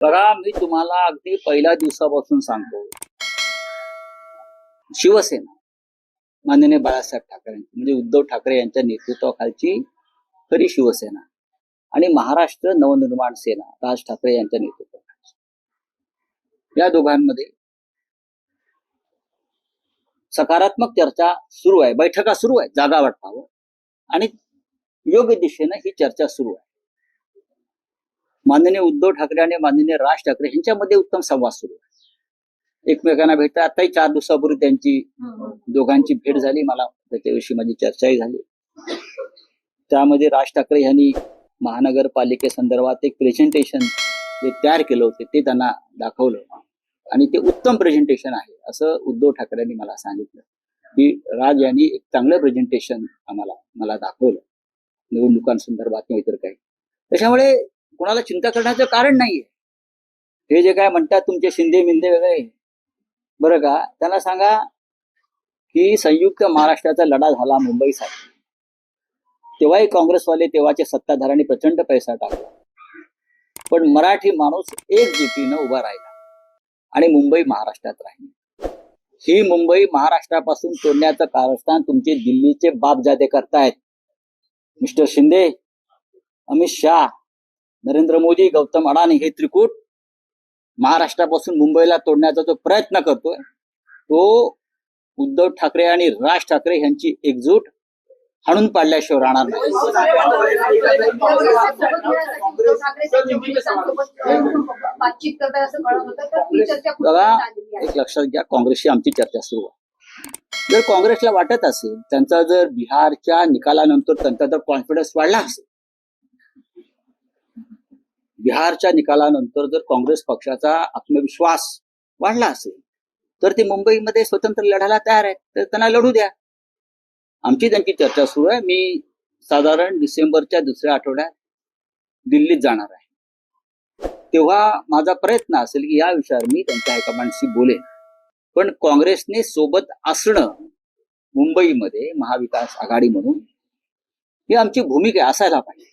बघा, मी तुम्हाला अगदी पहिल्या दिवसापासून सांगतो, शिवसेना माननीय बाळासाहेब ठाकरे म्हणजे उद्धव ठाकरे यांच्या नेतृत्वाखालची खरी शिवसेना आणि महाराष्ट्र नवनिर्माण सेना राज ठाकरे यांच्या नेतृत्वाखालची, या दोघांमध्ये सकारात्मक चर्चा सुरू आहे, बैठका सुरू आहे, जागा वाटपावर आणि योग्य दिशेने ही चर्चा सुरू आहे. माननीय उद्धव ठाकरे आणि माननीय राज ठाकरे यांच्यामध्ये उत्तम संवाद सुरू आहे. एकमेकांना भेटतात. आताही 4 दिवसापूर्वी त्यांची दोघांची भेट झाली. मला त्याच्याविषयी माझी चर्चाही झाली. त्यामध्ये राज ठाकरे यांनी महानगरपालिकेसंदर्भात एक प्रेझेंटेशन जे तयार केलं होते ते त्यांना दाखवलं आणि ते उत्तम प्रेझेंटेशन आहे असं उद्धव ठाकरेंनी मला सांगितलं की राज यांनी एक चांगलं प्रेझेंटेशन मला दाखवलं निवडणुकांसंदर्भात किंवा इतर काही. त्याच्यामुळे कोणाला चिंता करण्याचं कारण नाहीये. हे जे काय म्हणतात तुमचे शिंदे मिंदे वगैरे, बरं का, त्यांना सांगा की संयुक्त महाराष्ट्राचा लढा झाला मुंबईसाठी, तेव्हाही काँग्रेसवाले तेव्हाचे सत्ताधाऱ्यांनी प्रचंड पैसा टाकला, पण मराठी माणूस एकजुटीनं उभा राहिला आणि मुंबई महाराष्ट्रात राहिली. ही मुंबई महाराष्ट्रापासून तोडण्याचं कारस्थान तुमचे दिल्लीचे बापजादे करतायत. मिस्टर शिंदे, अमित शाह, नरेंद्र मोदी, गौतम अडाणी हे त्रिकूट महाराष्ट्रापासून मुंबईला तोडण्याचा जो प्रयत्न करतोय तो उद्धव ठाकरे आणि राज ठाकरे यांची एकजूट हाणून पाडल्याशिवाय राहणार नाही. बघा, एक लक्षात घ्या, काँग्रेसशी आमची चर्चा सुरू आहे. जर काँग्रेसला वाटत असेल, त्यांचा जर बिहारच्या निकालानंतर त्यांचा जर कॉन्फिडन्स वाढला असेल, बिहारच्या निकालानंतर जर काँग्रेस पक्षाचा आत्मविश्वास वाढला असेल तर ते मुंबईमध्ये स्वतंत्र लढायला तयार आहेत, तर त्यांना लढू द्या. आमची त्यांची चर्चा सुरू आहे. मी साधारण डिसेंबरच्या दुसऱ्या आठवड्यात दिल्लीत जाणार आहे. तेव्हा माझा प्रयत्न असेल की या विषयावर मी त्यांच्या हायकमांडशी बोलेन. पण काँग्रेसने सोबत असणं मुंबईमध्ये महाविकास आघाडी म्हणून ही आमची भूमिका असायला पाहिजे.